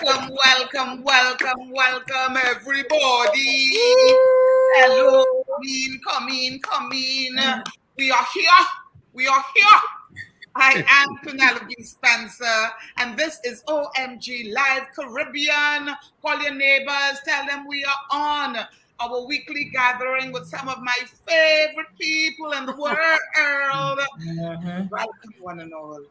welcome, everybody. Hello, come in. We are here. I am Penelope Spencer, and this is OMG Live Caribbean. Call your neighbors, tell them we are on our weekly gathering with some of my favorite people in the world. Welcome, one and all.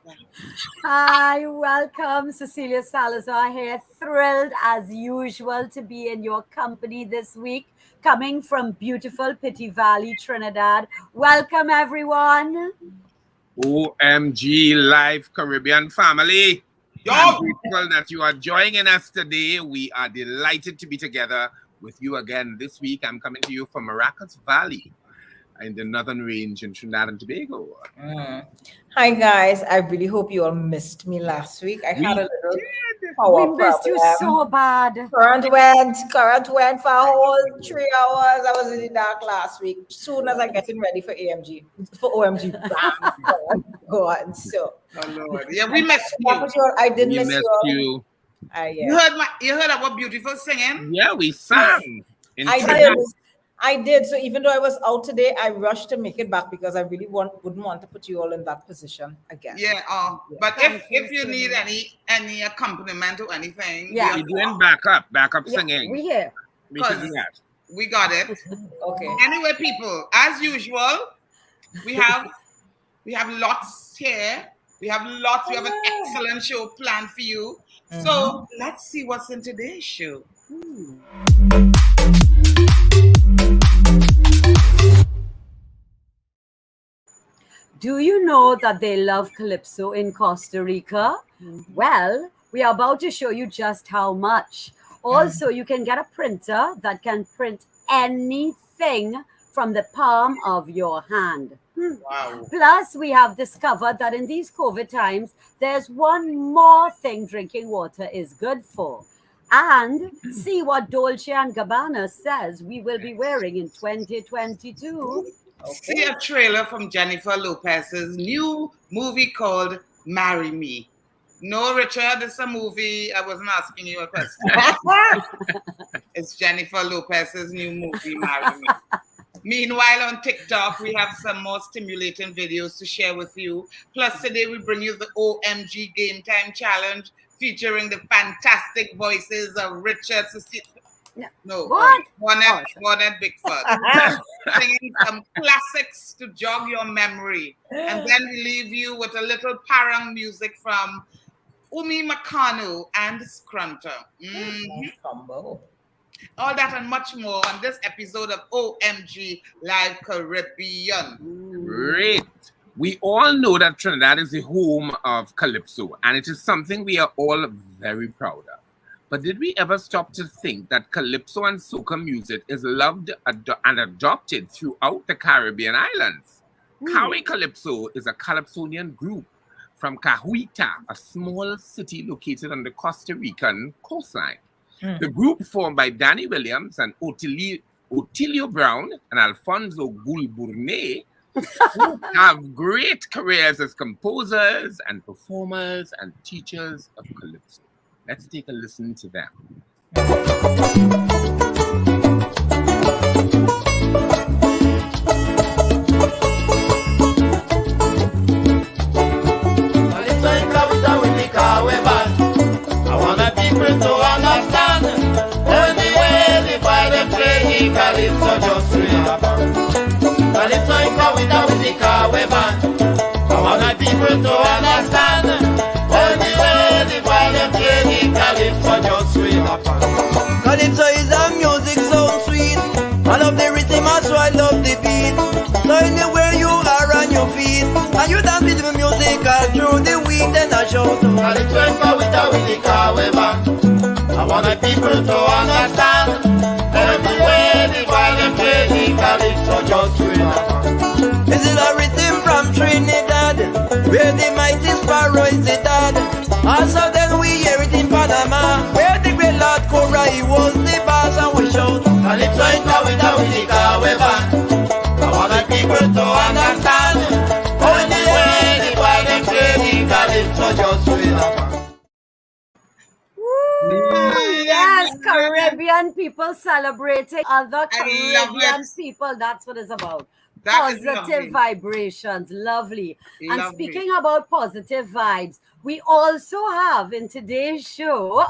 Hi, welcome. Cecilia Salazar here. Thrilled as usual to be in your company this week, coming from beautiful Pity Valley, Trinidad. Welcome, everyone. OMG Live Caribbean family. I'm grateful that you are joining us today. We are delighted to be together with you again this week. I'm coming to you from Maracas Valley in the Northern Range in Trinidad and Tobago. Hi guys, I really hope you all missed me last week. I had a little power We missed you so bad. Current went for a whole 3 hours. I was in the dark last week. Soon as I'm getting ready for OMG, bam, go on. So, oh Lord, yeah, we missed you. I did miss you. Yeah. You heard our beautiful singing? Yeah, we sang. I did. So even though I was out today, I rushed to make it back because I really wouldn't want to put you all in that position again. Yeah. But if you need any accompaniment or anything, we're doing backup singing. We here. We can do that. We got it. Okay. Anyway, people, as usual, we have lots here. We have an excellent show planned for you. So let's see what's in today's show. Do you know that they love Calypso in Costa Rica? Well, we are about to show you just how much. Also, you can get a printer that can print anything from the palm of your hand. Wow. Plus, we have discovered that in these COVID times, there's one more thing drinking water is good for. And see what Dolce & Gabbana says we will be wearing in 2022. See a trailer from Jennifer Lopez's new movie called Marry Me. No, Richard, it's a movie. I wasn't asking you a question. It's Jennifer Lopez's new movie, Marry Me. Meanwhile, on TikTok, we have some more stimulating videos to share with you. Plus, today we bring you the OMG Game Time Challenge featuring the fantastic voices of Richard, Bonnet Bigford. Singing some classics to jog your memory. And then we leave you with a little parang music from Umi Makanu and Scrunter. All that and much more on this episode of OMG Live Caribbean. Great. We all know that Trinidad is the home of Calypso, and it is something we are all very proud of. But did we ever stop to think that Calypso and soca music is loved and adopted throughout the Caribbean islands? Kawi Calypso is a Calypsonian group from Cahuita, a small city located on the Costa Rican coastline. The group, formed by Danny Williams and Otilio Brown and Alfonso Gulburne, have great careers as composers and performers and teachers of Calypso. Let's take a listen to them. I wanna people to understand the way the boy them play Calypso just really Calypso in Kawita with the Kawe band. I wanna people to understand the way the boy them play Calypso just really Calypso is a music so sweet. I love the rhythm, so I love the beat. So anywhere you are on your feet, and you dance with the music all through the week, then I shout to Calypso in Kawita with the Kawe band. I want the people to understand the way the boy them play Calypso just really Is it a rhythm from Trinidad, where the mighty sparrow is the dad? Also then we hear it in Panama, where the great Lord Cora, he was the boss, and we shout Calypso in Kawita with the Kawe band. I want the people to understand the way the boy them play Calypso just really just Caribbean people celebrating other I love Caribbean it. people. That's what it's about. That is Positive lovely. vibrations. Lovely. And Lovely. speaking about positive vibes, we also have in today's show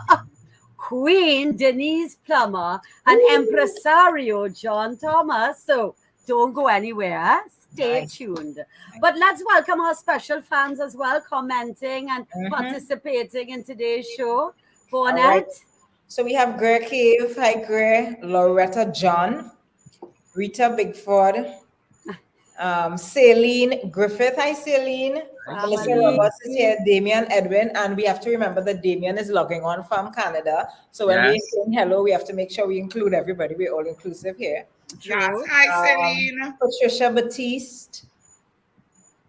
Queen Denise Plummer and Empresario John Thomas. So don't go anywhere. Stay Nice. tuned. But let's welcome our special fans as well, commenting and participating in today's show. Bonnet. right. So we have Gray Cave, hi Gray, Loretta John, Rita Bigford, Celine Griffith, hi Celine. Melissa Family. Roberts is here, Damian Edwin, and we have to remember that Damian is logging on from Canada. So when we're Yes. saying hello, we have to make sure we include everybody. We're all inclusive here. Yes. True. Hi, Celine. Patricia Batiste.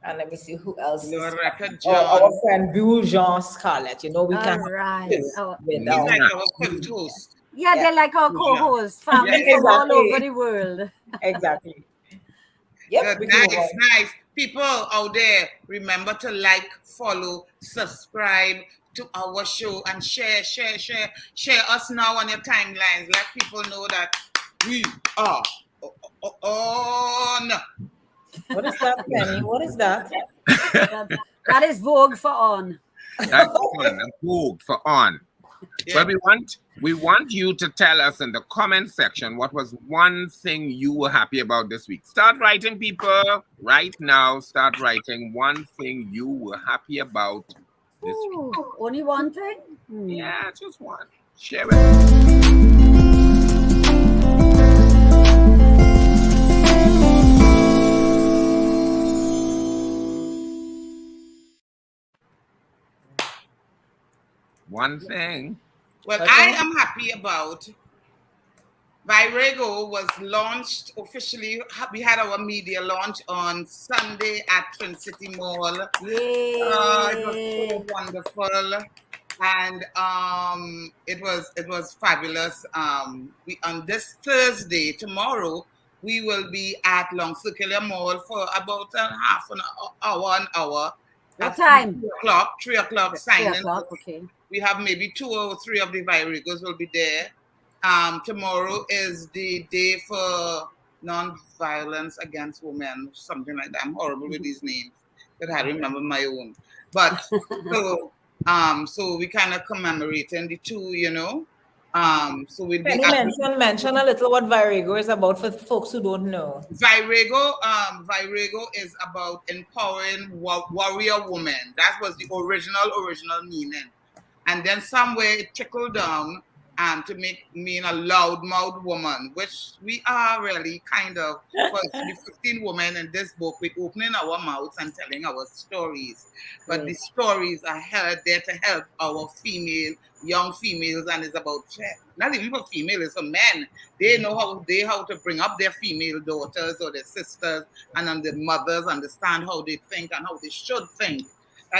And let me see who else is Loretta Oh, our John. friend Jean Scarlett. You know, we All can right. Oh, He's like our fifth host. yeah, they're like our co-hosts, family Yeah, from all exactly. over the world. exactly. Yep, Good. we can move Nice, on. nice. People out there, remember to like, follow, subscribe to our show and share us now on your timelines. Let people know that we are on. What is that, Penny? What is that? That is Vogue for on. That's fun. That's good for on. Yeah. But we want you to tell us in the comment section what was one thing you were happy about this week. Start writing, people. Right now, start writing one thing you were happy about this week. Ooh, only one thing? Yeah, just one. Share it. One thing. Well, Okay. I am happy about Virego was launched officially. We had our media launch on Sunday at Twin City Mall. Yay! It was so wonderful, and it was fabulous. We on this Thursday, tomorrow, we will be at Long Circular Mall for about half an hour. What At time? 3 o'clock 3 signing. o'clock, okay. We have maybe 2 or 3 of the Viregos will be there. Tomorrow is the day for non-violence against women, something like that. I'm horrible with these names, but I remember my own. But so we kind of commemorating the two, you know. So we'll be Penny, mention a little what Virego is about for folks who don't know. Virego is about empowering warrior women. That was the original meaning. And then somewhere it trickled down to mean a loudmouth woman, which we are really kind of, for the 15 women in this book, we're opening our mouths and telling our stories. But the stories are there to help our young females, and it's about, not even for females, it's for men. They know how to bring up their female daughters or their sisters, and then the mothers understand how they think and how they should think.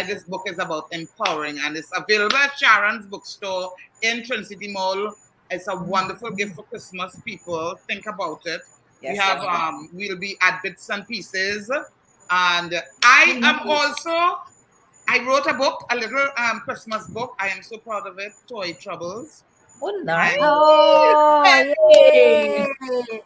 This book is about empowering, and it's available at Sharon's bookstore in Twin City Mall. It's a wonderful gift for Christmas, people. Think about it. Yes, we have we'll be at Bits and Pieces, and I wrote a book, a little Christmas book. I am so proud of it. Toy Troubles. Oh, nice. Oh, yay!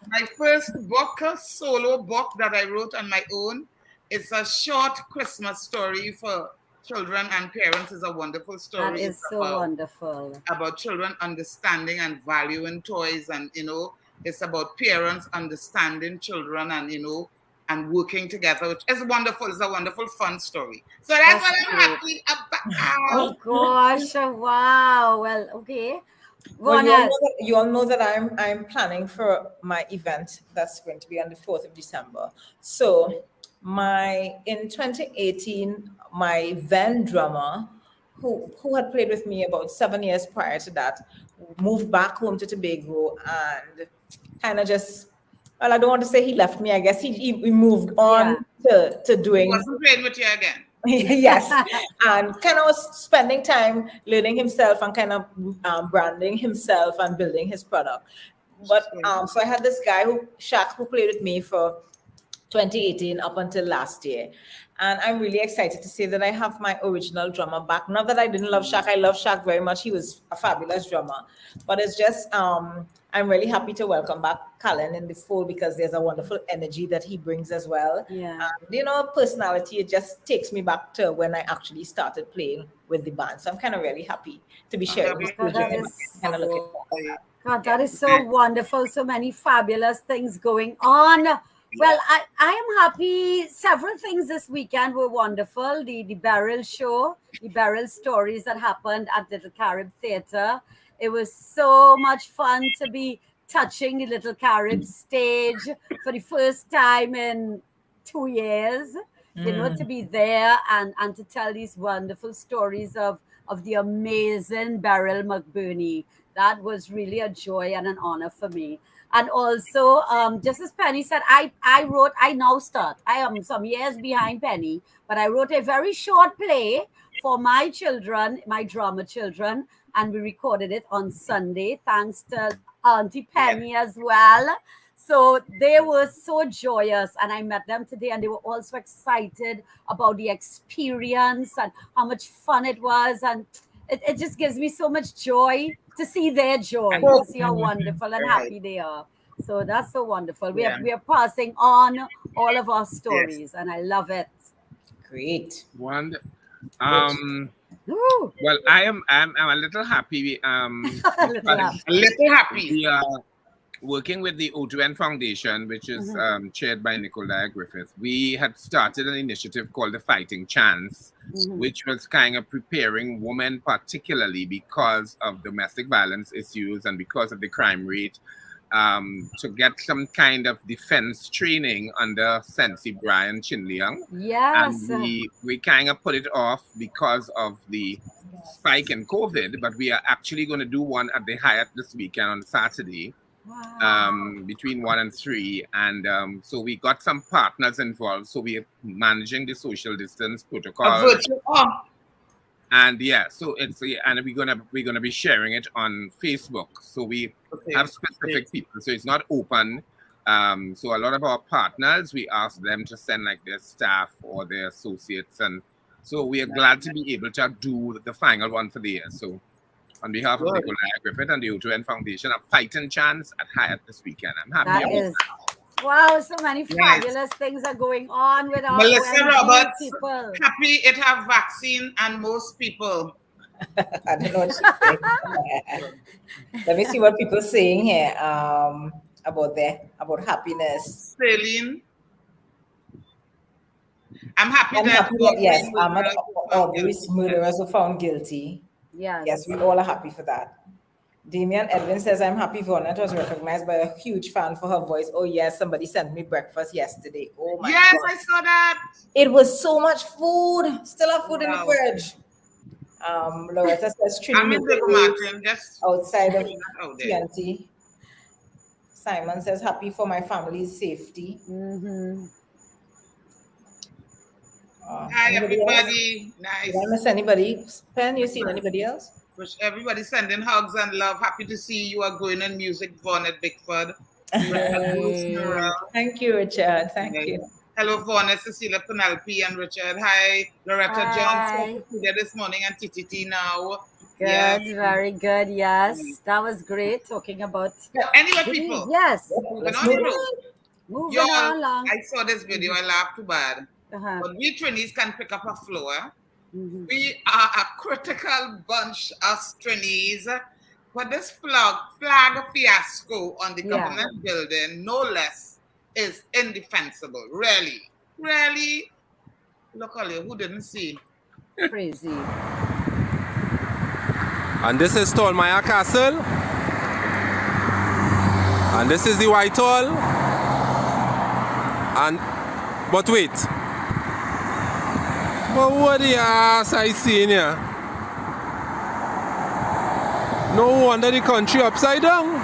My first book, solo book that I wrote on my own. It's a short Christmas story for children and parents. It's a wonderful story. That is so wonderful. About children understanding and valuing toys, and it's about parents understanding children and and working together, which is wonderful. It's a wonderful, fun story. So that's what I'm happy about. Oh gosh! Wow. Well, okay. Well, you all know that I'm planning for my event that's going to be on the 4th of December. So in 2018, my then drummer, who had played with me about 7 years prior to that, moved back home to Tobago and kind of just, well, I don't want to say he left me. I guess he moved on to doing. He wasn't playing with you again. Yes, and kind of was spending time learning himself and kind of branding himself and building his product. But so I had this guy Shaq, who played with me for 2018 up until last year, And I'm really excited to say that I have my original drummer back. Not that I didn't love Shaq. I love Shaq very much. He was a fabulous drummer. But it's just, I'm really happy to welcome back Colin in the fold because there's a wonderful energy that he brings as well. Yeah. And, personality, it just takes me back to when I actually started playing with the band. So I'm kind of really happy to be sharing this project. Kind of looking forward to that. God, that is so wonderful. So many fabulous things going on. Well, I am happy. Several things this weekend were wonderful. The Beryl show, the Beryl stories that happened at Little Carib Theatre. It was so much fun to be touching the Little Carib stage for the first time in 2 years. To be there and to tell these wonderful stories of the amazing Beryl McBurney. That was really a joy and an honor for me. And also, just as Penny said, I am some years behind Penny, but I wrote a very short play for my children, my drama children, and we recorded it on Sunday, thanks to Auntie Penny as well. So they were so joyous, and I met them today, and they were also excited about the experience and how much fun it was. And it just gives me so much joy to see their joy, to see how wonderful and happy they are. So that's so wonderful. We are passing on all of our stories, and I love it. Great. Well, I'm a little happy. A little happy. We are working with the O2N Foundation, which is chaired by Nicola Griffith. We had started an initiative called the Fighting Chance, which was kind of preparing women, particularly because of domestic violence issues and because of the crime rate, to get some kind of defense training under Sensei Brian Chinleung. Yes. And we kind of put it off because of the spike in COVID, but we are actually going to do one at the Hyatt this weekend on Saturday. Wow. Between 1 and 3, and so we got some partners involved. So we're managing the social distance protocol, and so it's and we're gonna be sharing it on Facebook. So we have specific people, so it's not open. So a lot of our partners, we ask them to send like their staff or their associates, and so we are glad to be able to do the final one for the year. So on behalf of Nicola Griffith and the O2N Foundation, a fighting chance at Hyatt this weekend. I'm happy. That is, wow, so many fabulous things are going on with our Melissa Roberts, people. Happy it have vaccine and most people. I don't know what she's saying. Let me see what people are saying here about happiness. Celine. I'm happy that yes, Aubrey's murderers were found guilty. Yes, we all are happy for that. Damian Edwin says, I'm happy Vonnet was recognized by a huge fan for her voice. Oh, yes, somebody sent me breakfast yesterday. Oh, my God. I saw that. It was so much food. Still have food in the fridge. Loretta says, Trinity outside of TNT. Simon says, happy for my family's safety. Hi, everybody. Nice. Did I miss anybody? Pen, you seen anybody else? Everybody sending hugs and love. Happy to see you are going in music, Vaughn at Bigford. Thank you, Richard. Thank you. Hello, Vaughn, Cecilia, Penelope, and Richard. Hi, Loretta Johnson there this morning and TTT now. Good, very good. Yes, that was great talking about. Anyway, people. Yes. Moving on along. I saw this video. I laughed too bad. But we trainees can pick up a floor. We are a critical bunch of trainees. But this flag fiasco on the government building, no less, is indefensible. Really. Look at you, who didn't see? Crazy. And this is Tolmaya Castle. And this is the Whitehall. But wait. But what the ass I see in here? No wonder the country upside down.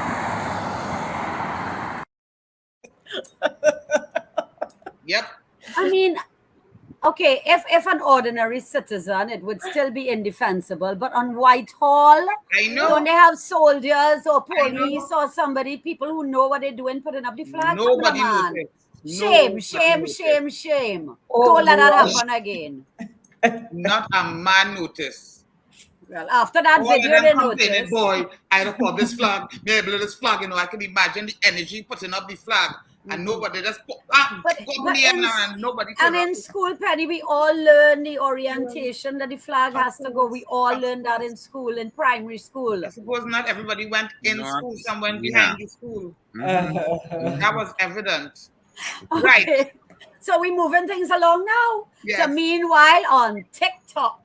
Yep. I mean, okay, if an ordinary citizen, it would still be indefensible. But on Whitehall, I know. Don't they have soldiers or police or somebody, people who know what they're doing, putting up the flag? Nobody knows it. Shame, shame, shame, shame. Oh, Don't let that gosh. happen again. Not a man noticed. Well, after that All video, of they them complaining, noticed. boy, I record this flag, maybe this flag, I can imagine the energy putting up the flag, and nobody just put and nobody And turn up. in school, Penny, we all learn the orientation that the flag has to go. We all learned that in school, in primary school. I suppose not everybody went in school, some went Yeah. behind the school. That was evident. Right. Okay. So we moving things along now. Yes. So meanwhile, on TikTok.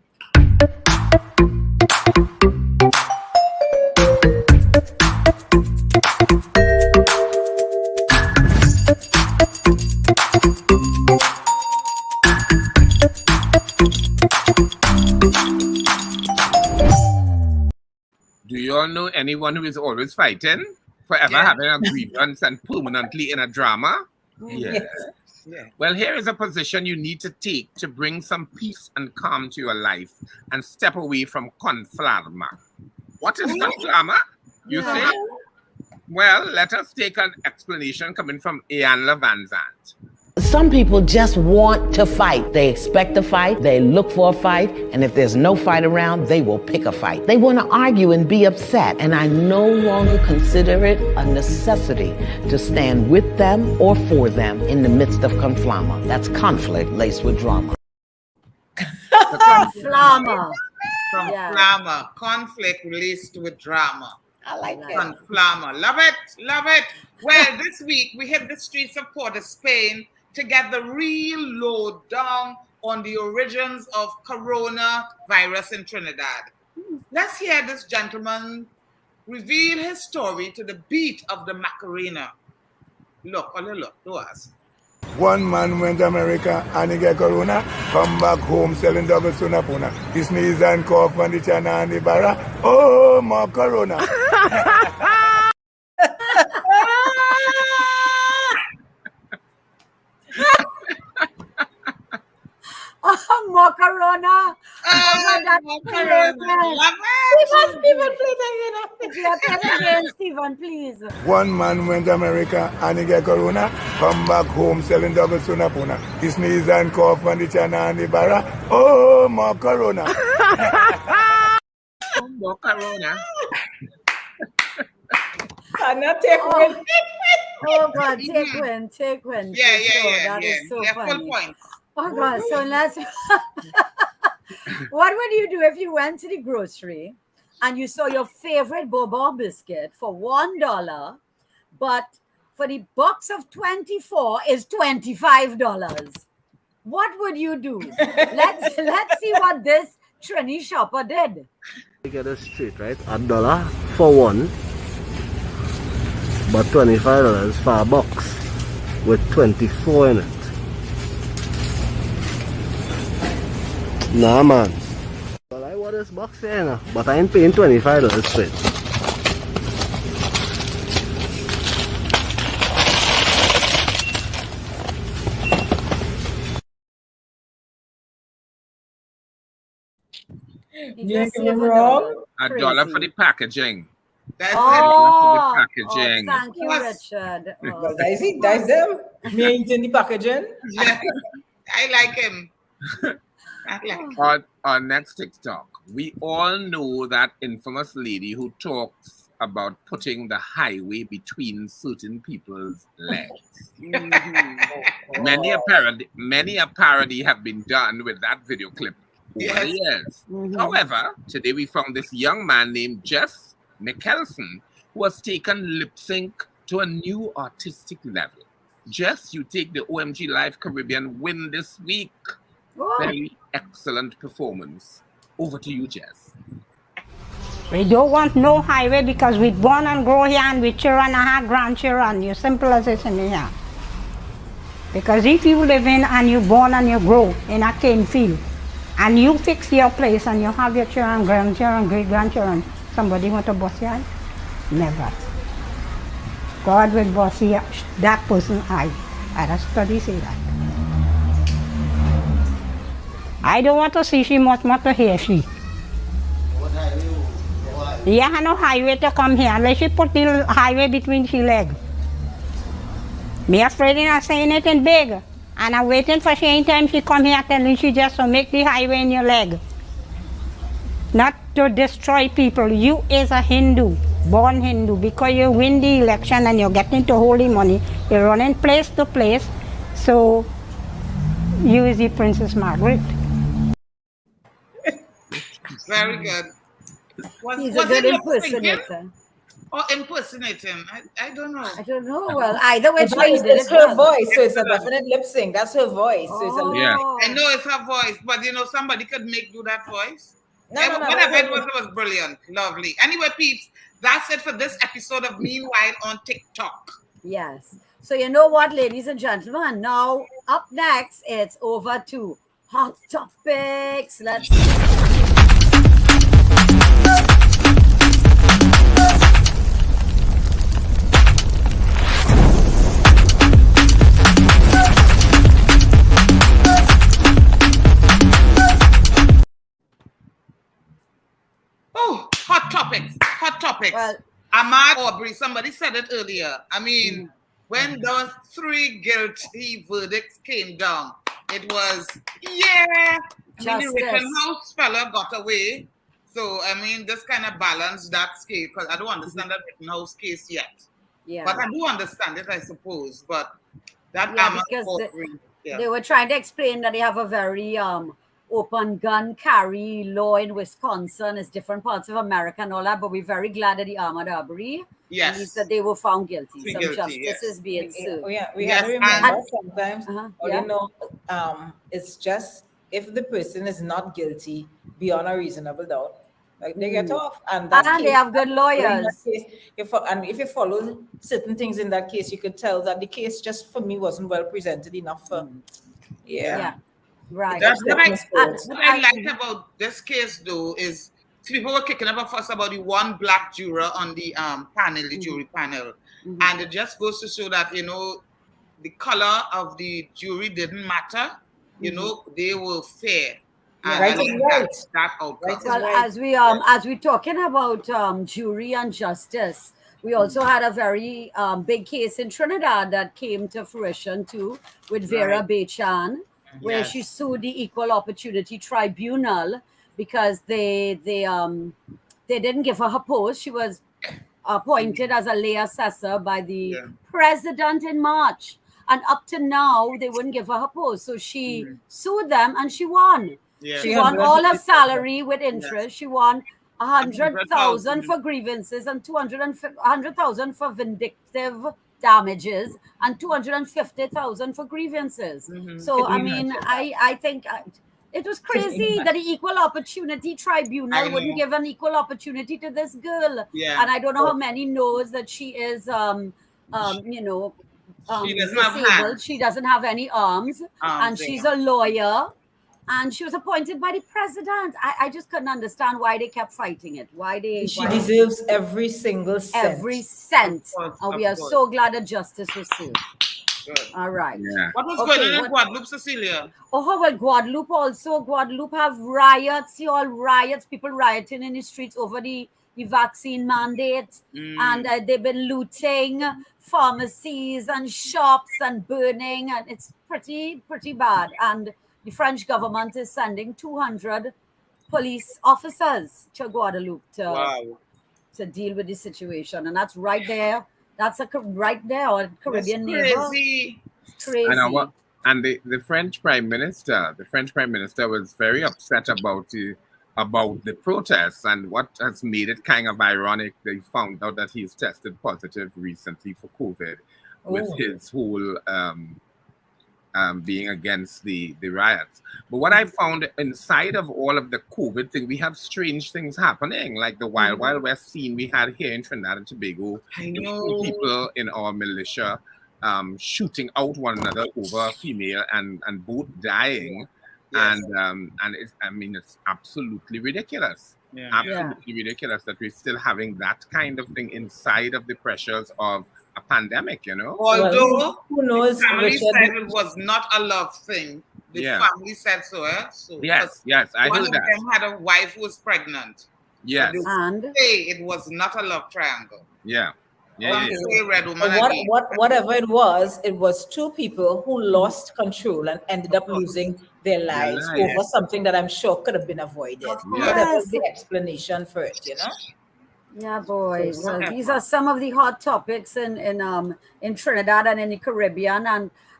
Do you all know anyone who is always fighting? Forever Yeah. having a grievance and permanently in a drama? Yes. Yeah. Well, here is a position you need to take to bring some peace and calm to your life and step away from conflama. What is conflama? You say? Well, let us take an explanation coming from Ian Van Zandt. Some people just want to fight. They expect a fight, they look for a fight, and if there's no fight around, they will pick a fight. They want to argue and be upset, and I no longer consider it a necessity to stand with them or for them in the midst of conflama. That's conflict laced with drama. Conflama. From Yeah. flama, conflict laced with drama. I like it. Conflama. Love it, love it. Well, this week we hit the streets of Port of Spain to get the real lowdown on the origins of coronavirus in Trinidad. Let's hear this gentleman reveal his story to the beat of the Macarena. Look, do us. One man went to America and he get corona, come back home selling double sunapuna. He sneeze and cough on the chana and the barra. Oh, more corona. Oh, Macarona. Macarena. Love it. People play that, Yeah, play it again, Stephen, please. One man went to America and he get corona, come back home selling double sunapuna. He sneeze and cough on the chana and the barra. Oh, more corona. More corona. I'm not taking Oh, God, take one. Yeah, That is so yeah, funny. full point. Oh, God, so let's... What would you do if you went to the grocery and you saw your favorite Bourbon biscuit for $1, but for the box of 24 is $25? What would you do? Let's see what this Trini shopper did. You get it straight, right? $1 for one, but $25 for a box with 24 in it. Nah, man. Well, I want this box here, you know, but I ain't paying $25 straight. You're Just save wrong. $1 for the packaging. That's Oh, packaging. thank you, Yes. Richard. Well, that's them. Me ain't in the packaging. it. Yeah. I like him. I like him. On our next TikTok, we all know that infamous lady who talks about putting the highway between certain people's legs. Many a parody have been done with that video clip over the years. However, today we found this young man named Jeff Mickelson who has taken lip sync to a new artistic level. Jeff, you take the OMG Live Caribbean win this week. Very excellent performance. Over to you, Jess. We don't want no highway because we born and grow here and we children and have grandchildren. You simple as it's in here. Because if you live in and you born and you grow in a cane field and you fix your place and you have your children, grandchildren, great-grandchildren, somebody want to boss you out? Never. God will boss you that person out. I just study say that. I don't want to see she much more to hear she. Yeah, no highway to come here unless she put the highway between she legs. Me afraid of not saying it in big. And I'm waiting for she anytime she come here telling she just to make the highway in your leg. Not to destroy people. You is a Hindu, born Hindu, because you win the election and you're getting to holy money. You're running place to place. So you is the Princess Margaret. Very good. He's was a good it lip syncing impersonator. or impersonating? I don't know. I don't know. Well, either which way he did It's it. her well. voice, so it's a definite lip sync. That's her voice. So it's a lip Yeah. Oh. I know it's her voice, but you know, somebody could do that voice. No, Whatever it was brilliant. Lovely. Anyway, peeps, that's it for this episode of Meanwhile on TikTok. Yes. So you know what, ladies and gentlemen? Now, up next, it's over to Hot Topics. Let's Oh, hot topics. Hot topics. Well, Ahmad Aubrey, somebody said it earlier. I mean, when those 3 guilty verdicts came down, it was, I mean, the Rittenhouse fella got away. So, I mean, this kind of balanced that scale, because I don't understand that Rittenhouse case yet. yeah. But I do understand it, I suppose. But that Yeah, Ahmad because Aubrey, they were trying to explain that they have a very open gun carry law in Wisconsin. It's different parts of America and all that, but we're very glad that the Ahmad Aubrey, yes, at least that they were found guilty. Guilty, Some justice yes. is being served. we have Yes, to remember and- sometimes, you know, it's just if the person is not guilty beyond a reasonable doubt, like they get off, and that And they case- have good in lawyers. that case, if you follow certain things in that case, you could tell that the case just for me wasn't well presented enough for, Yeah. Right. That's what And- I liked about this case, though, is people were kicking up a fuss about the one black juror on the panel, the jury panel. And it just goes to show that, you know, the color of the jury didn't matter. You know, they were fair. And Right I is like right. that outcome. Well, as we talking about jury and justice, we also had a very big case in Trinidad that came to fruition too, with Vera Right. Bechan, where Yes. she sued the Equal Opportunity Tribunal because they didn't give her her post. She was appointed as a lay assessor by the president in March, and up to now they wouldn't give her her post. So she sued them and she won. Yeah. She won all her salary with interest. She won 100,000 100,000 for grievances and 100,000 for vindictive damages and 250,000 for grievances. So I mean, I think it was crazy that the Equal Opportunity Tribunal wouldn't give an equal opportunity to this girl. Yeah. And I don't know how many knows that she is She doesn't have disabled. hands. She doesn't have any arms, and yeah. she's a lawyer. And she was appointed by the president. I just couldn't understand why they kept fighting it. She deserves every single cent. every cent. Of course, And of we are course. so glad that justice was served. Good. All right. Yeah. What was Okay, going on in what- Guadeloupe, Cecilia? Oh, well, Guadeloupe also. Guadeloupe have riots, riots, people rioting in the streets over the vaccine mandate. And they've been looting pharmacies and shops and burning. And it's pretty bad. And the French government is sending 200 police officers to Guadeloupe to deal with the situation. And that's right there. That's right there on Caribbean neighbor. Crazy. Crazy. And the French Prime Minister, was very upset about the protests, and what has made it kind of ironic, they found out that he's tested positive recently for COVID with his whole being against the riots. But what I found inside of all of the COVID thing, we have strange things happening, like the Wild Wild West scene we had here in Trinidad and Tobago. I The know. people in our militia shooting out one another over a female and both dying. Yes. And it's absolutely ridiculous. Yeah. Absolutely ridiculous that we're still having that kind of thing inside of the pressures of a pandemic, Although Well, who knows, the family Richard? said it was not a love thing. The family said so, So Yes, I one heard of that. them had a wife who was pregnant. Yes. So they And say it was not a love triangle. Yeah. Yeah, Don't say Red Woman again. Whatever it was two people who lost control and ended up losing their lives over something that I'm sure could have been avoided. Of So that course. was the explanation for it, you know. Yeah, boys. So These are some of the hot topics in Trinidad and in the Caribbean,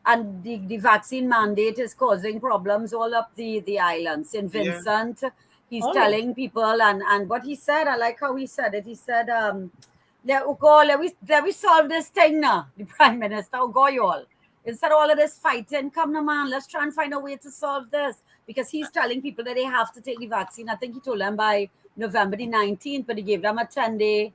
and the vaccine mandate is causing problems all up the island. St. Vincent, he's telling people, and what he said, I like how he said it. He said, let we solve this thing now, the Prime Minister. Go y'all. Instead of all of this fighting, come now, man, let's try and find a way to solve this. Because he's telling people that they have to take the vaccine. I think he told them by November the 19th, but he gave them a 10-day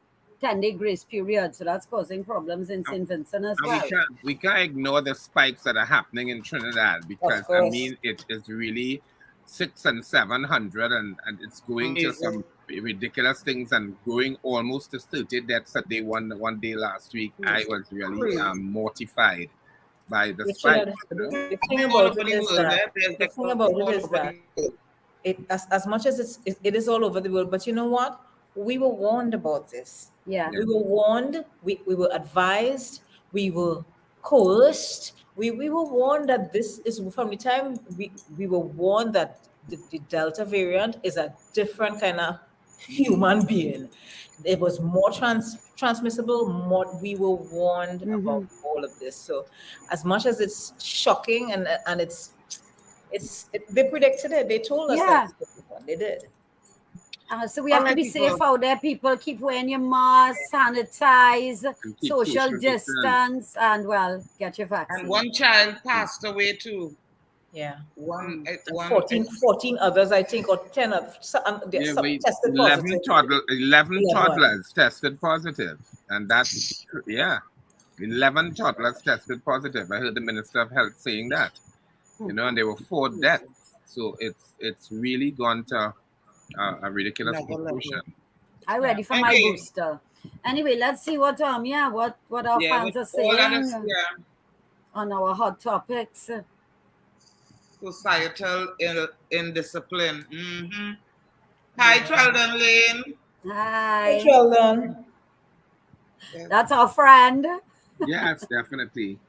grace period. So that's causing problems in St. Vincent as well. We can't ignore the spikes that are happening in Trinidad, because I mean it is really 600 and 700 and it's going to some ridiculous things and going almost to 30 deaths a day one day last week. I was really mortified by the spike. The thing about it is that as much as it is all over the world, but you know what? We were warned about this. Yeah. We were warned, we were advised, we were coerced. We were warned that this is, from the time we were warned that the Delta variant is a different kind of human being. It was more transmissible, more. We were warned about all of this. So as much as it's shocking and they predicted it, they told us that they did. So we have to be safe out there, people. Keep wearing your mask, sanitize, social distance, and get your vaccine. And one child passed away too. Yeah. 14 others, I think, or 10 others. Tested 11 toddlers tested positive. And that's, 11 toddlers tested positive. I heard the Minister of Health saying that. You know, and there were 4 deaths. So it's really gone to a ridiculous proportion. I'm ready for my booster. Anyway, let's see what our fans are saying on our hot topics. Societal indiscipline. Hi, Sheldon Lane. Hi, Sheldon. That's our friend. Yes, definitely.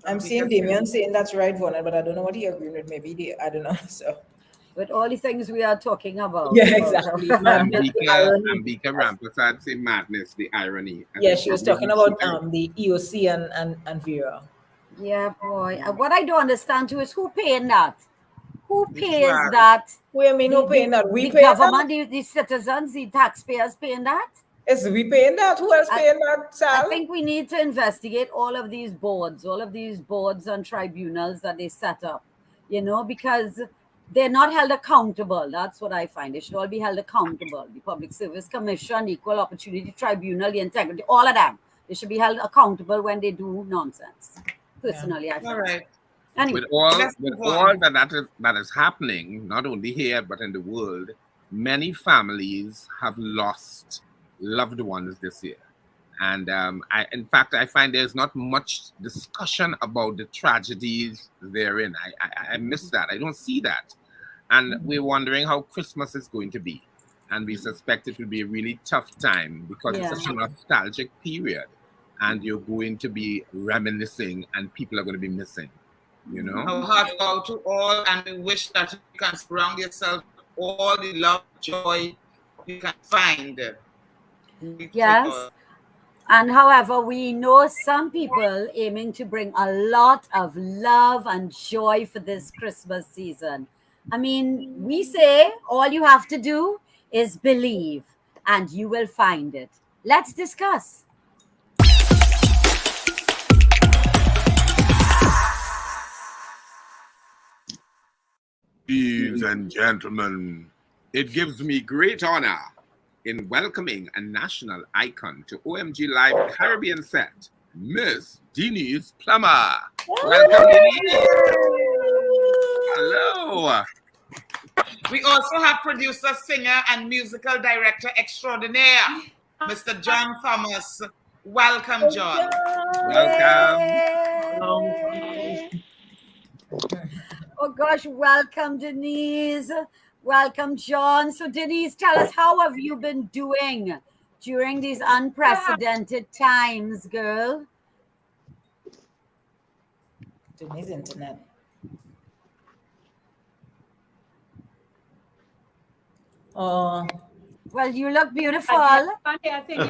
I'm seeing Damien saying that's right, Vonnet, but I don't know what he agreed with. Maybe I don't know. So, with all the things we are talking about. Yeah, exactly. Ambika Rampasad say madness, the irony. Yeah, she was talking about the EOC and Vera. Yeah, boy. What I don't understand too is who paying that? Who pays that? Who paying that? We the government, the citizens, the taxpayers paying that? Is we paying that? Who else paying that, Sal? I think we need to investigate all of these boards and tribunals that they set up, because they're not held accountable. That's what I find. They should all be held accountable. The Public Service Commission, Equal Opportunity Tribunal, the Integrity, all of them. They should be held accountable when they do nonsense. Personally, I think. All right. Anyway, with all that is happening, not only here but in the world, many families have lost loved ones this year, and I find there's not much discussion about the tragedies therein. I miss that. I don't see that, and we're wondering how Christmas is going to be, and we suspect it will be a really tough time because it's such a nostalgic period. And you're going to be reminiscing, and people are going to be missing, Our hearts go out to all, and we wish that you can surround yourself with all the love, joy you can find. Yes. And however, we know some people aiming to bring a lot of love and joy for this Christmas season. I mean, we say all you have to do is believe, and you will find it. Let's discuss. Ladies and gentlemen, it gives me great honor in welcoming a national icon to OMG Live Caribbean set, Miss Denise Plummer. Welcome, Denise. Hello. We also have producer, singer, and musical director extraordinaire, Mr. John Thomas. Welcome, John. Welcome. Oh gosh, welcome, Denise. Welcome, John. So Denise, tell us, how have you been doing during these unprecedented times, girl. Denise internet. Well, you look beautiful. I think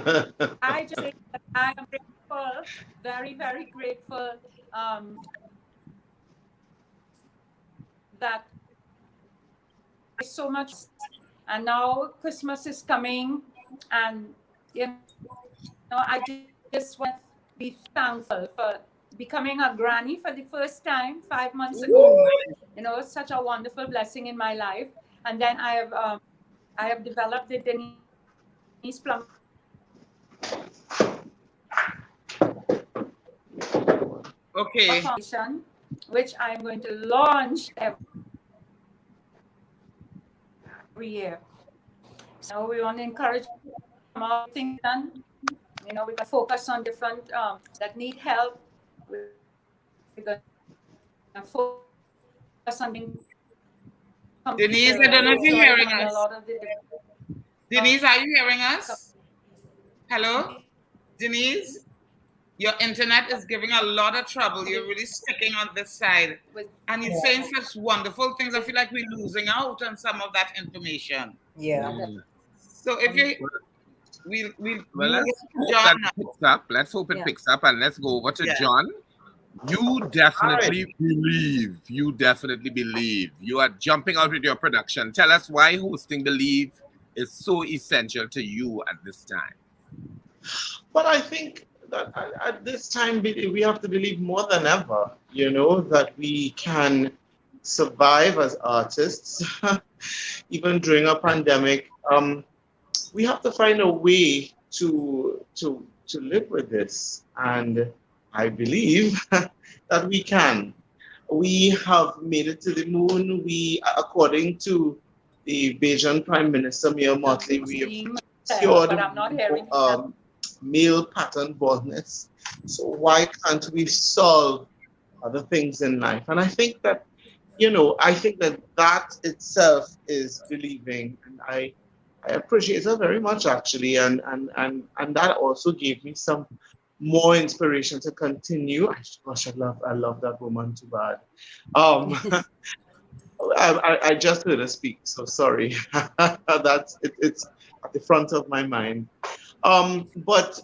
I just say that I am grateful, very, very grateful that there's so much, and now Christmas is coming, and you know, I just want to be thankful for becoming a granny for the first time 5 months ago. You know, such a wonderful blessing in my life. And then I have developed the Denise Plummer. Okay. Foundation, which I'm going to launch every year. So we want to encourage more things done. You know, we can focus on different that need help. We're going to focus on Denise, I don't know if you're hearing us. Denise, are you hearing us? Hello? Denise? Your internet is giving a lot of trouble. You're really sticking on this side. And you're saying such wonderful things. I feel like we're losing out on some of that information. Yeah. So if you... Let's hope it picks up, and let's go over to John. You definitely believe. You definitely believe. You are jumping out with your production. Tell us why hosting Believe is so essential to you at this time. But I think that at this time we have to believe more than ever, you know, that we can survive as artists, even during a pandemic. We have to find a way to live with this, and I believe that we can. We have made it to the moon. We, according to the Bajan Prime Minister Mia Motley, we have cured male pattern baldness. So why can't we solve other things in life? And I think that, you know, that itself is believing, and I appreciate that very much, actually, and that also gave me some more inspiration to continue. Gosh, I love that woman too bad. I just heard her speak, so sorry. It's at the front of my mind. But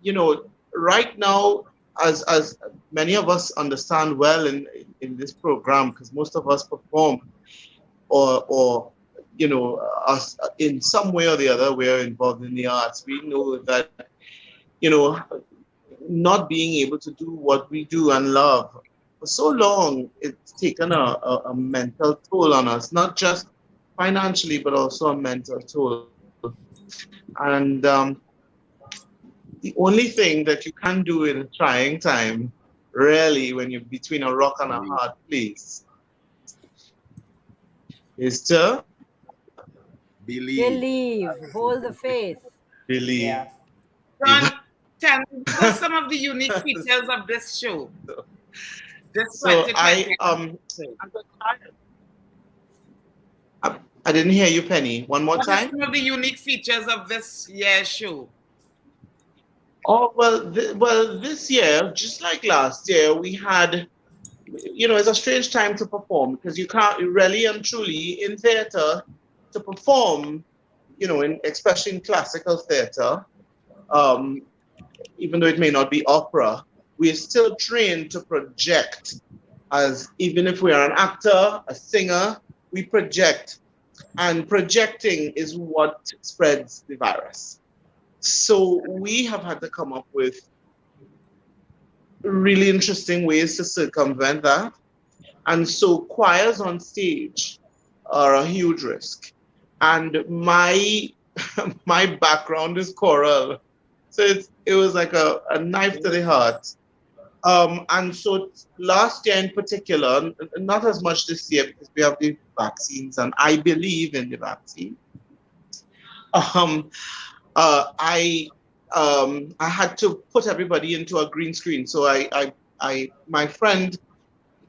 you know, right now, as many of us understand well in this program, because most of us perform, or you know, us in some way or the other, we're involved in the arts. We know that, you know, not being able to do what we do and love for so long, it's taken a mental toll on us, not just financially, but also a mental toll. And the only thing that you can do in a trying time, really, when you're between a rock and a hard place, is to believe. Hold the faith. Believe. Yeah. John, tell me what are some of the unique features of this show. I didn't hear you, Penny. One more time. What are some of the unique features of this year's show? Oh, well, this year, just like last year, we had, you know, it's a strange time to perform because you can't really and truly in theater to perform, you know, especially in classical theater, even though it may not be opera, we are still trained to project. As even if we are an actor, a singer, we project, and projecting is what spreads the virus. So we have had to come up with really interesting ways to circumvent that. And so choirs on stage are a huge risk. And my background is choral. So it was like a knife to the heart. And so last year in particular, not as much this year because we have the vaccines and I believe in the vaccine. I had to put everybody into a green screen. So my friend,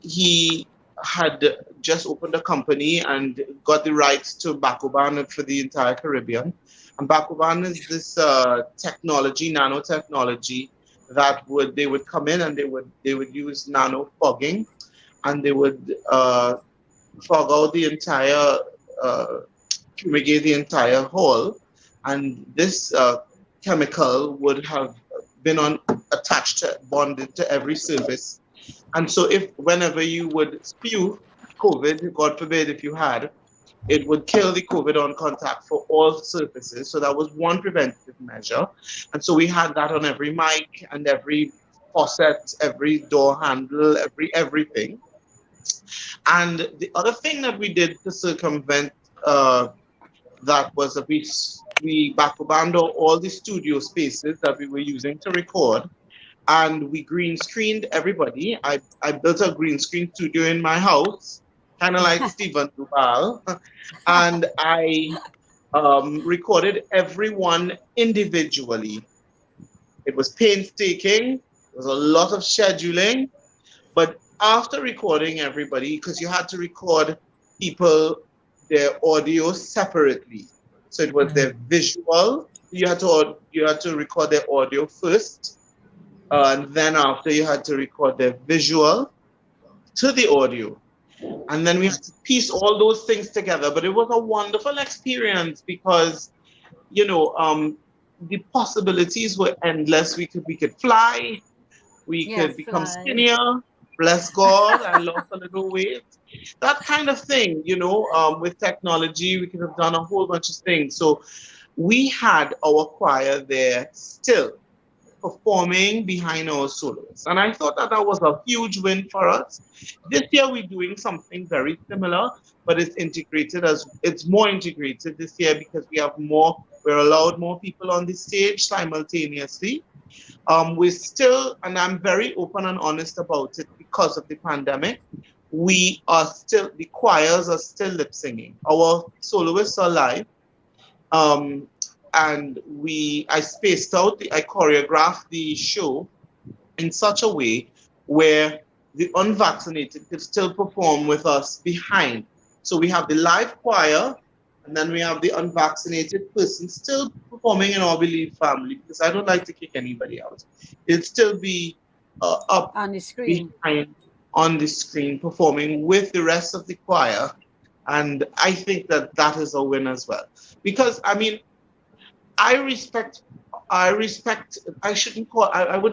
he had just opened a company and got the rights to Bacoban for the entire Caribbean. And Bakuban is this technology, nanotechnology, that they would come in and they would use nano fogging, and they would fog out the entire, fumigate the entire hall, and this chemical would have been attached to, bonded to every surface. And so whenever you would spew COVID, God forbid if you had, it would kill the COVID on contact for all surfaces. So that was one preventative measure. And so we had that on every mic and every faucet, every door handle, everything. And the other thing that we did to circumvent that was that we backbanded all the studio spaces that we were using to record, and we green screened everybody. I built a green screen studio in my house, kind of like Stephen Dubal, and I recorded everyone individually. It was painstaking. There was a lot of scheduling, but after recording everybody, because you had to record people, their audio separately. So it was their visual. You had to record their audio first, and then after you had to record their visual to the audio. And then we had to piece all those things together. But it was a wonderful experience because, the possibilities were endless. We could fly, we could become skinnier. Bless God, I lost a little weight. That kind of thing, with technology, we could have done a whole bunch of things. So we had our choir there still performing behind our soloists. And I thought that was a huge win for us. This year we're doing something very similar, but it's more integrated this year because we're allowed more people on the stage simultaneously. We're still, and I'm very open and honest about it because of the pandemic, the choirs are still lip singing. Our soloists are live. And I spaced out, I choreographed the show in such a way where the unvaccinated could still perform with us behind. So we have the live choir, and then we have the unvaccinated person still performing in our Believe family, because I don't like to kick anybody out. It'll still be up on the screen, behind, on the screen, performing with the rest of the choir. And I think that is a win as well. Because, I wouldn't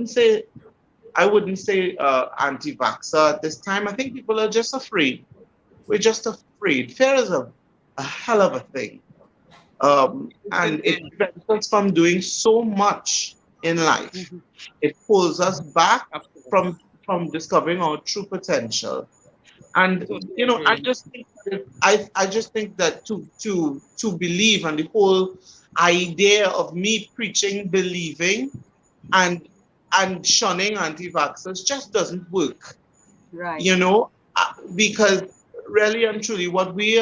say anti-vaxxer at this time. I think people are just afraid. We're just afraid. Fear is a hell of a thing. And it prevents us from doing so much in life. Mm-hmm. It pulls us back from discovering our true potential. And I just think that to believe, and the whole idea of me preaching, believing, and shunning anti-vaxxers just doesn't work. Right. Because really and truly, what we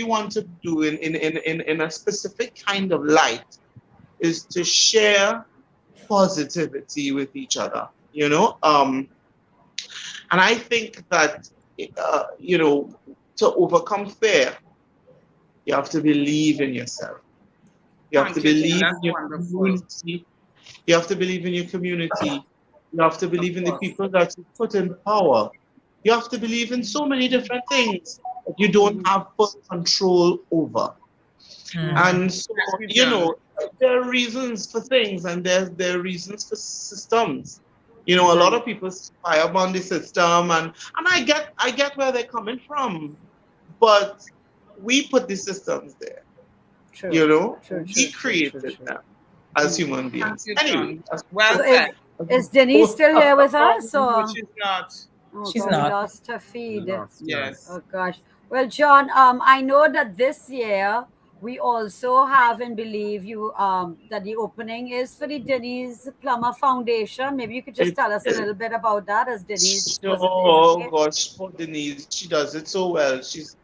want to do in a specific kind of light is to share positivity with each other. And I think that to overcome fear, you have to believe in yourself. You have to believe in your community. You have to believe in your community. You have to believe in the people that you put in power. You have to believe in so many different things that you don't have full control over. Mm-hmm. And so, there are reasons for things, and there are reasons for systems. A lot of people fire on the system, and I get where they're coming from, but we put the systems there. True. We created them as human beings. Anyway, well, is Denise still here with us? Or? She's not. Oh, She's God, not. We lost her feed. Yes. Oh gosh. Well, John, I know that this year we also have and believe you that the opening is for the Denise Plummer Foundation. Maybe you could just tell us a little bit about that, as Denise. Oh gosh, poor Denise. She does it so well. She's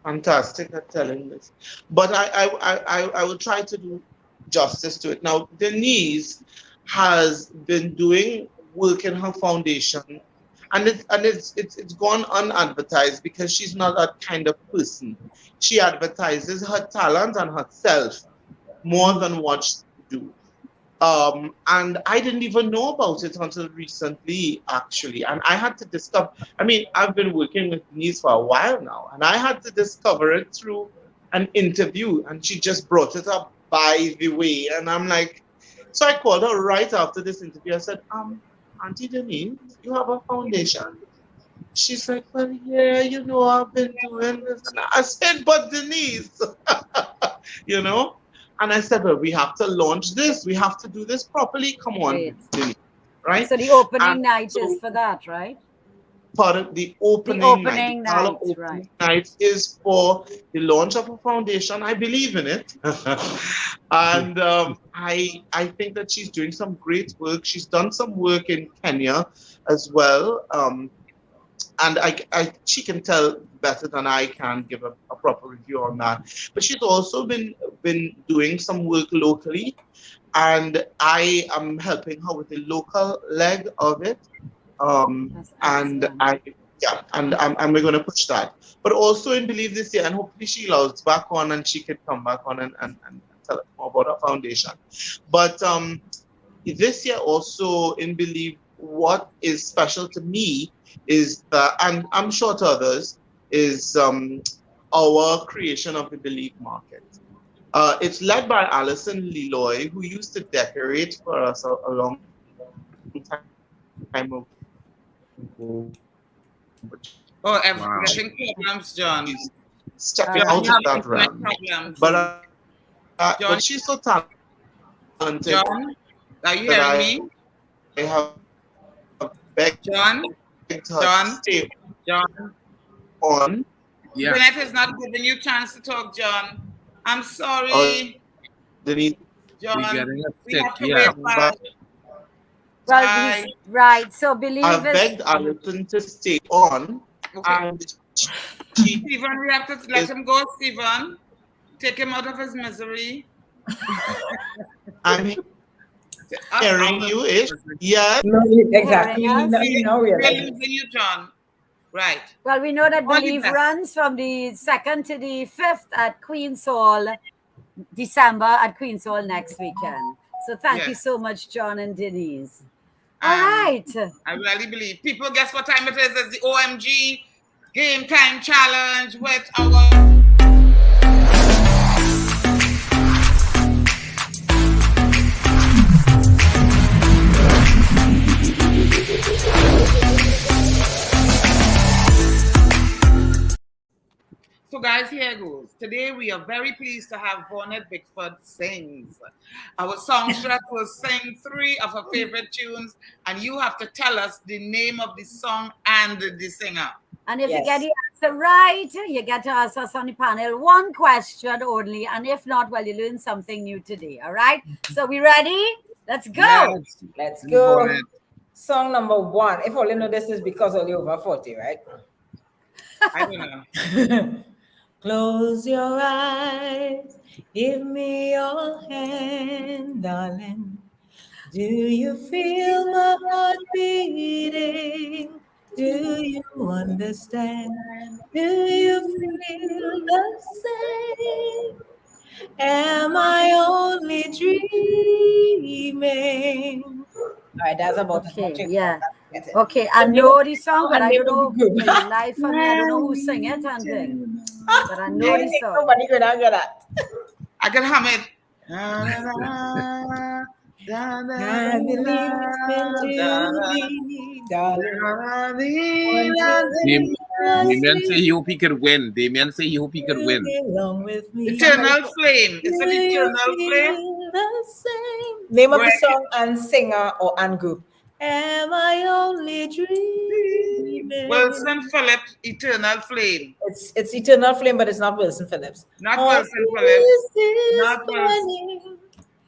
fantastic at telling this. But I will try to do justice to it. Now, Denise has been doing work in her foundation, and it's gone unadvertised because she's not that kind of person. She advertises her talent and herself more than what she do. And I didn't even know about it until recently, actually. And I had to discover, I mean, I've been working with Denise for a while now, and I had to discover it through an interview, and she just brought it up by the way. And I'm like, so I called her right after this interview. I said, Auntie Denise, you have a foundation? She's like, well, yeah, you know, I've been doing this. And I said, but Denise, you know? And I said, well, we have to launch this. We have to do this properly. Come on, Right. Denise, right? So the opening And night so is for that, right? part of the opening opening night. night, Opening right. night is for the launch of a foundation. I believe in it. And I think that she's doing some great work. She's done some work in Kenya as well. And she can tell better than I can give a proper review on that. But she's also been doing some work locally, and I am helping her with the local leg of it. And we're going to push that. But also in Believe this year, and hopefully Sheila's back on and she could come back on and tell us more about our foundation. But this year also in Believe, what is special to me is that, and I'm sure to others, is our creation of the Believe Market. It's led by Alison Leloy, who used to decorate for us a long time ago. Oh, everything problems, John. Stepping out of that realm. But she's so talented. John, are you hearing me? I have begged John, her to stay on. Yeah. Jeanette is not giving you a chance to talk, John. I'm sorry. Denise, John, we have to yeah. wait back. Well, right. So Believe I begged Alison to stay on. Okay. And Stephen, we have to let him go, Stephen. Take him out of his misery. I'm hearing you, Ish. Yeah. No, exactly. Yeah, We're losing you, John. Right. Well, we know that All the Believe best. runs from the 2nd to the 5th at Queen's Hall, December at Queen's Hall next weekend. So thank you Yes. so much, John and Denise. All right. I really believe. People, guess what time it is? It's the OMG Game Time Challenge with our... So guys, here goes. Today we are very pleased to have Bonnet Bigford sings. Our songstress will sing 3 of her favorite tunes, and you have to tell us the name of the song and the singer. And if you get the answer right, you get to ask us on the panel 1 question only. And if not, well, you learned something new today. All right. So we ready? Let's go. Let's go. Song number 1. If only know this is because only over 40, right? I don't know. Close your eyes, give me your hand, darling. Do you feel my heart beating? Do you understand? Do you feel the same? Am I only dreaming? All right, that's about Okay, yeah. Okay, I know the song, but I don't know the life for me. I don't know who sang it and thing. But I know the song. Somebody could answer that. I can hum it. I believe it's meant to be, darling. Damien say he hope he could win. Damien say he hope he could win. Along with me. Eternal Flame. It's an Eternal Flame. The same. Name of the song and singer and group. Am I only dreaming? Wilson Phillips, Eternal Flame. It's Eternal Flame, but it's not Wilson Phillips. Not Wilson Phillips. Not Wilson.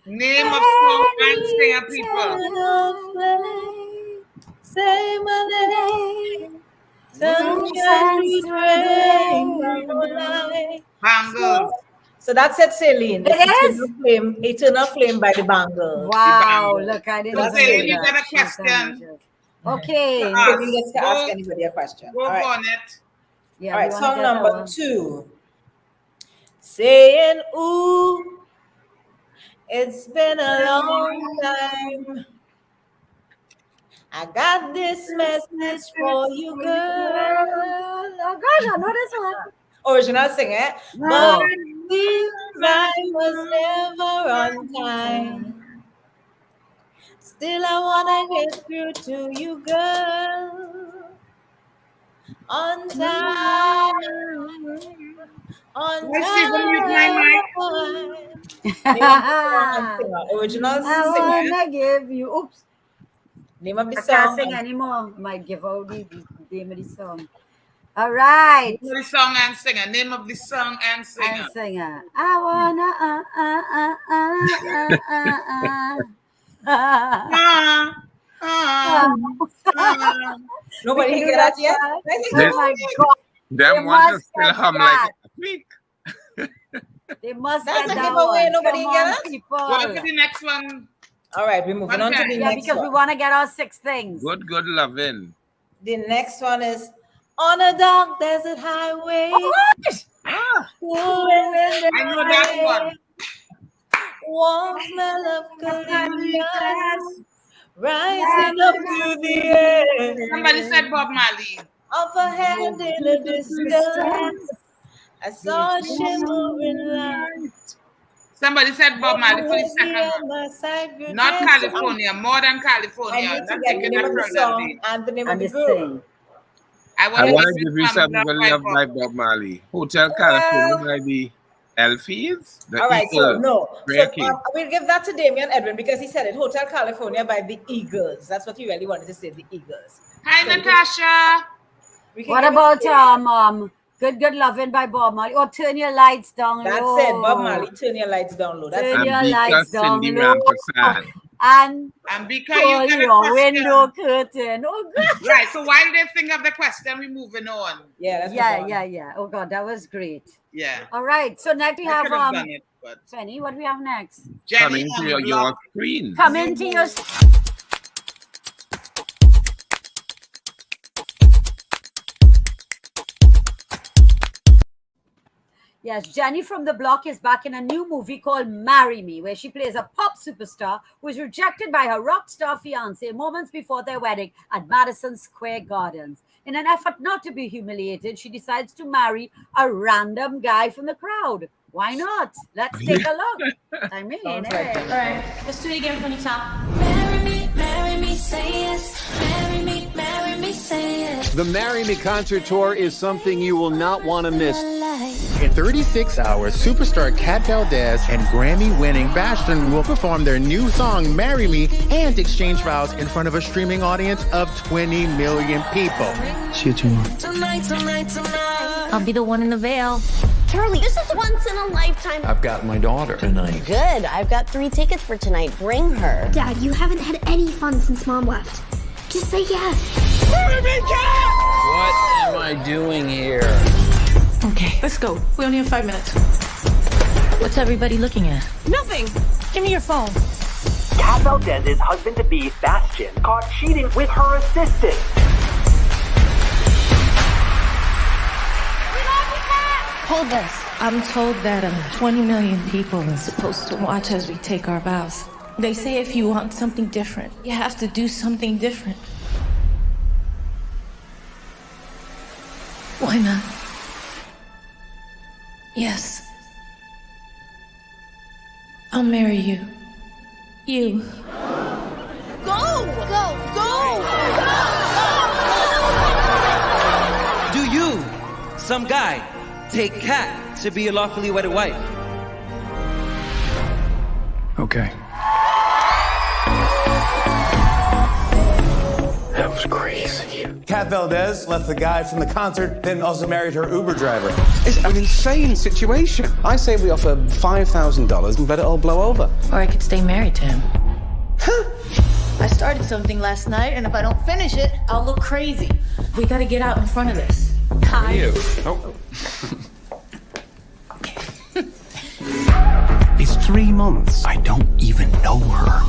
Name of song and singer, people. Say my name. Sunshine rain. Bangles. So that's it, Celine. It is? Eternal Flame by the Bangles. Wow, look, I didn't So, know Celine, you that. got a question. Okay. Celine gets to ask anybody a question. Go All right. on it. Yeah, All right, we wanna song get number our- 2. Saying ooh, It's been a long time. I got this message for you, girl. Oh gosh, I know this one. Original singer. But it seems I was never on time. Still, I wanna get through to you, girl. On time. On time. Original I singer. wanna give you. Oops. Name of the I can't song. sing anymore. Might give out the name of the song. All right. Name of the song and singer. Name of the song and singer. And singer. I wanna Nobody can get that yet? Oh my God. Them want to still hum like a tweak. They must That's get a that giveaway. one. Nobody Come get on, it? people. Go on to the next one. All right, we're moving on to the Yeah, next because one. we want to get our 6 things. Good loving. The next one is On a Dark Desert Highway. Oh, gosh. I know that one. Warm smell of calypso rising up to the air. Somebody said Bob Marley. Of a hand in a distance, I saw a shimmering light. Somebody said Bob Marley for the second one. Not California, more than I California. need to That's get the taking name that of the further. song and the name of And the this group. thing. I want to listen give you from something Love to by love Bob. by Bob Marley. Hotel California by the Elfies. The All right, so Eagles. no. Rare So King. we'll give that to Damian Edwin because he said it. Hotel California by the Eagles. That's what he really wanted to say, the Eagles. Hi, Natasha. We can What give it about to Damian. Good Lovin' by Bob Marley? Or Turn Your Lights Down That's Low. it. Bob Marley, Turn Your Lights Down Low. That's Turn it. your And lights Bika down Cindy low. Rampersad. And And because pull you get a your question. window curtain. Oh God. Right, so while they think of the question, we're moving on. Yeah, that's Yeah. Oh God, that was great. Yeah. All right, so next we I have could have done it, but Penny. What do we have next? Jenny Coming on to the your block. screen. Come into your. Yes, Jenny from the Block is back in a new movie called Marry Me, where she plays a pop superstar who is rejected by her rock star fiance moments before their wedding at Madison Square Gardens. In an effort not to be humiliated, she decides to marry a random guy from the crowd. Why not? Let's take a look. I mean, Sounds hey. like it. All right, let's do it again from the top. Marry me, say yes. Marry me, say yes. The Marry Me concert tour is something you will not want to miss. In 36 hours, superstar Kat Valdez and Grammy-winning Bastion will perform their new song, Marry Me, and exchange vows in front of a streaming audience of 20 million people. See you tomorrow. Tonight. I'll be the one in the veil. Charlie, this is once in a lifetime. I've got my daughter tonight. Good. I've got 3 tickets for tonight. Bring her. Dad, you haven't had any fun since Mom left. Just say yes. What am I doing here? Okay, let's go. We only have 5 minutes. What's everybody looking at? Nothing. Give me your phone. Kat Valdez's husband-to-be, Bastion, caught cheating with her assistant. Hold this. I'm told that 20 million people are supposed to watch as we take our vows. They say if you want something different, you have to do something different. Why not? Yes. I'll marry you. You. Go! Do you, some guy, take Kat to be your lawfully wedded wife? Okay. That was crazy. Kat Valdez left the guy from the concert, then also married her Uber driver. It's an insane situation. I say we offer $5,000 and let it all blow over. Or I could stay married to him. I started something last night, and if I don't finish it, I'll look crazy. We gotta get out in front of this. Hi. You? Oh. It's 3 months. I don't even know her.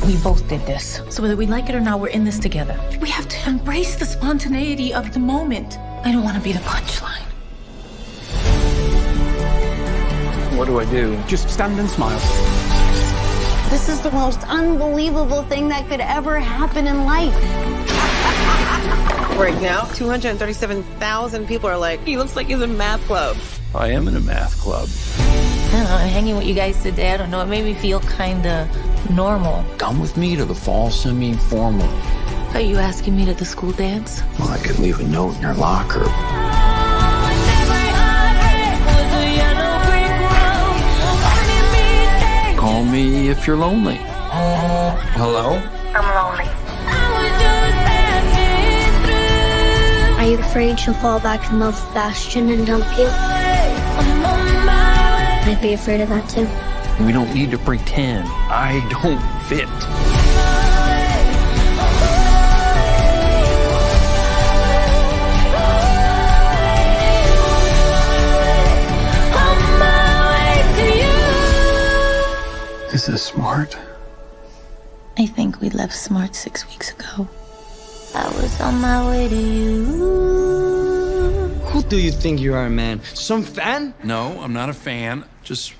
We both did this. So whether we like it or not, we're in this together. We have to embrace the spontaneity of the moment. I don't want to be the punchline. What do I do? Just stand and smile. This is the most unbelievable thing that could ever happen in life. Right now, 237,000 people are like, he looks like he's in math club. I am in a math club. I don't know, hanging with you guys today, I don't know, it made me feel kind of normal. Come with me to the fall semi-formal. Are you asking me to the school dance? Well, I could leave a note in your locker. Call me if you're lonely. Hello? I'm lonely. Are you afraid she'll fall back in love with Bastion and dump you? I'd be afraid of that too. We don't need to pretend. I don't fit. Is this smart? I think we left Smart 6 weeks ago. I was on my way to you. Who do you think you are, man? Some fan? No, I'm not a fan. Just,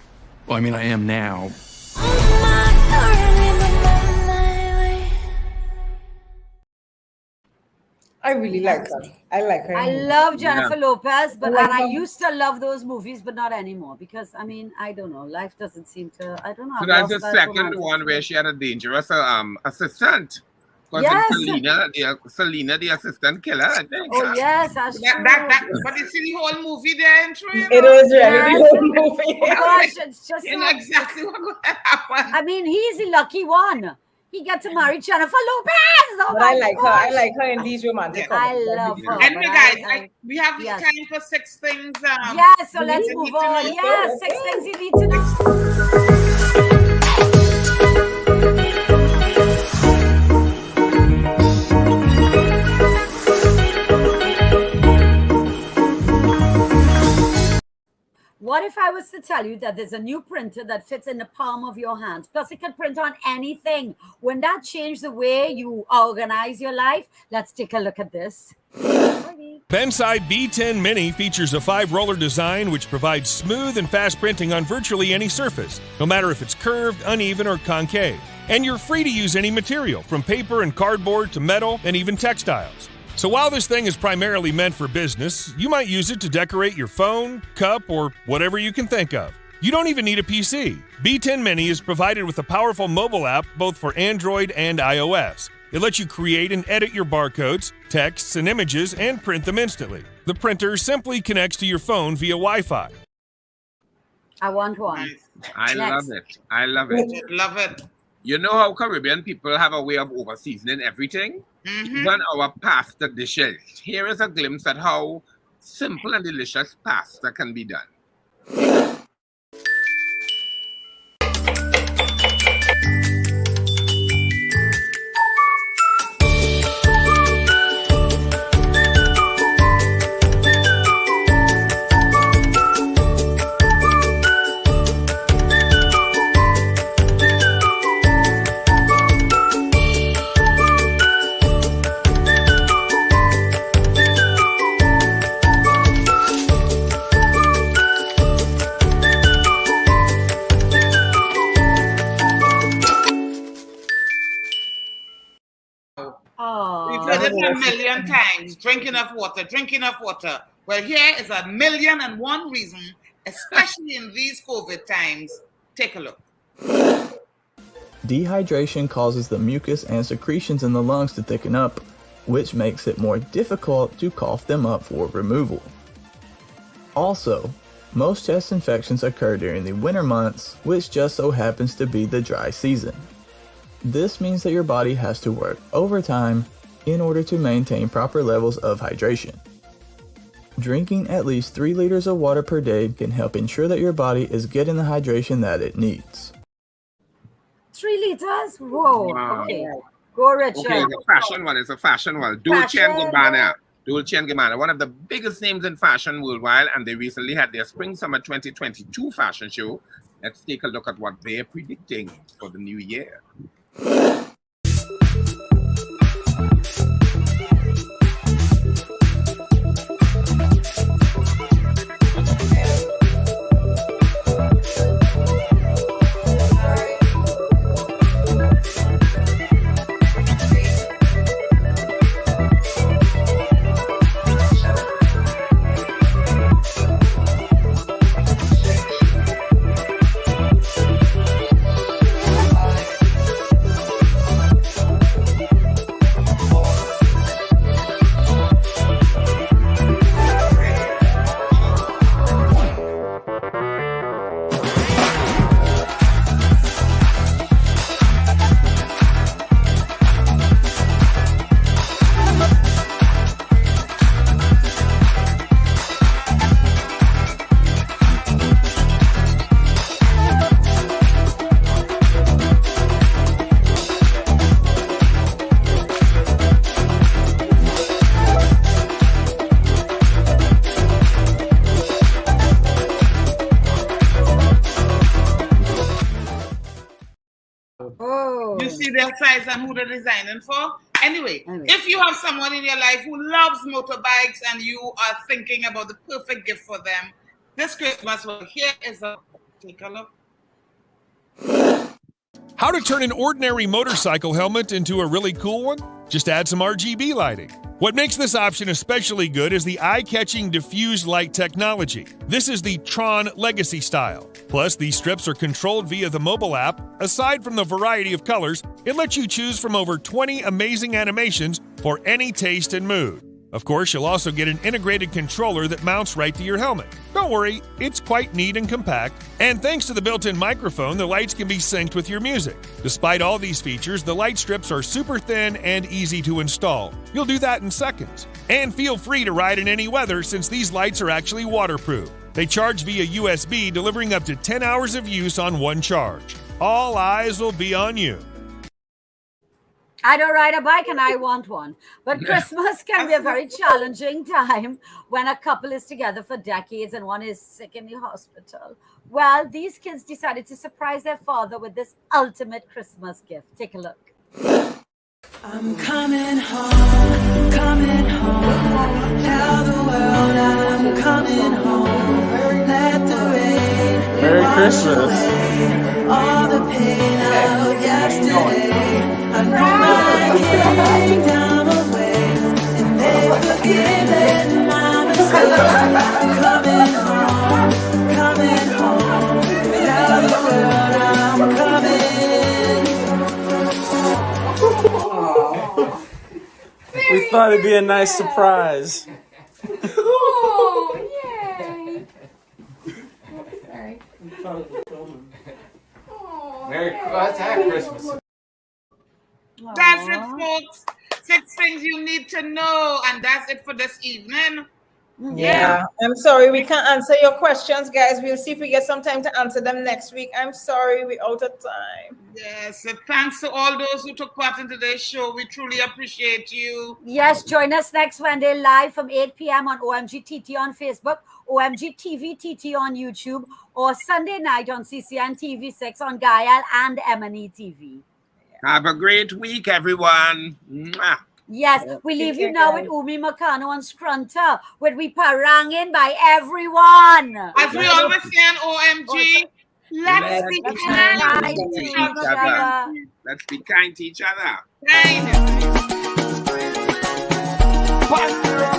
well, I mean, I am now. I really like her. I like her. I love Jennifer Lopez, but and I used to love those movies, but not anymore because I mean I don't know. Life doesn't seem to. I don't know. So that's the second one where she had a dangerous assistant. Yes. Selena, the assistant killer. I think. Oh yes, that's true. But you see the whole movie there, intro. It is really the whole movie. Oh gosh, it's just you know exactly what's going to happen. I mean, he's the lucky one. He gets to marry Jennifer Lopez. Oh but I like her. I like her in these romantic comedies. I love her. Anyway, guys, we have time for 6 things. Yeah, so let's move on. Yeah, 6 things you need to know. What if I was to tell you that there's a new printer that fits in the palm of your hand? Plus, it can print on anything. Wouldn't that change the way you organize your life? Let's take a look at this. Bensai B10 Mini features a 5-roller design which provides smooth and fast printing on virtually any surface, no matter if it's curved, uneven, or concave. And you're free to use any material, from paper and cardboard to metal and even textiles. So while this thing is primarily meant for business, you might use it to decorate your phone, cup, or whatever you can think of. You don't even need a PC. B10 Mini is provided with a powerful mobile app both for Android and iOS. It lets you create and edit your barcodes, texts, and images and print them instantly. The printer simply connects to your phone via Wi-Fi. I want one. I love it. I love it. Love it. You know how Caribbean people have a way of over-seasoning everything? Even our pasta dishes. Here is a glimpse at how simple and delicious pasta can be done. We've heard it a million times. Drink enough water, drink enough water. Well, here is 1,000,001 reason, especially in these COVID times. Take a look. Dehydration causes the mucus and secretions in the lungs to thicken up, which makes it more difficult to cough them up for removal. Also, most chest infections occur during the winter months, which just so happens to be the dry season. This means that your body has to work overtime in order to maintain proper levels of hydration. Drinking at least 3 liters of water per day can help ensure that your body is getting the hydration that it needs. 3 liters? Whoa. Wow. Okay. Go, Richard. Okay, the fashion one is a fashion one. Dolce & Gabbana. Dolce & Gabbana, one of the biggest names in fashion worldwide, and they recently had their Spring-Summer 2022 fashion show. Let's take a look at what they're predicting for the new year. size and who they're designing for. Anyway, if you have someone in your life who loves motorbikes and you are thinking about the perfect gift for them this Christmas, well, here is a take a look. How to turn an ordinary motorcycle helmet into a really cool one? Just add some RGB lighting. What makes this option especially good is the eye-catching diffused light technology. This is the Tron Legacy style. Plus, these strips are controlled via the mobile app. Aside from the variety of colors, it lets you choose from over 20 amazing animations for any taste and mood. Of course, you'll also get an integrated controller that mounts right to your helmet. Don't worry, it's quite neat and compact. And thanks to the built-in microphone, the lights can be synced with your music. Despite all these features, the light strips are super thin and easy to install. You'll do that in seconds. And feel free to ride in any weather since these lights are actually waterproof. They charge via USB, delivering up to 10 hours of use on one charge. All eyes will be on you. I don't ride a bike and I want one. But Christmas can be a very challenging time when a couple is together for decades and one is sick in the hospital. Well, these kids decided to surprise their father with this ultimate Christmas gift. Take a look. I'm coming home, coming home. Tell the world I'm coming home. Let the rain Merry Christmas. away all the pain of yesterday. I know my kingdom awaits, and they've forgiven my mistakes. I'm coming home, coming home. Tell the world I'm coming. We thought it'd be a nice surprise. Oh, yay. Sorry. Merry Christmas. That's it, folks. 6 things you need to know, and that's it for this evening. Yeah, I'm sorry we can't answer your questions, guys. We'll see if we get some time to answer them next week. I'm sorry we're out of time. Yes, so thanks to all those who took part in today's show. We truly appreciate you. Yes, join us next Wednesday live from 8 p.m. on OMG TT on Facebook, OMG TV TT on YouTube, or Sunday night on CCN TV6 on Gaia and M&E TV. Have a great week, everyone. Mwah. Yes, we leave you now with Umi Makano and Scrunter, with We Parangin by everyone. As we always say on OMG, let's be kind to each other. Let's be kind to each other. Kind.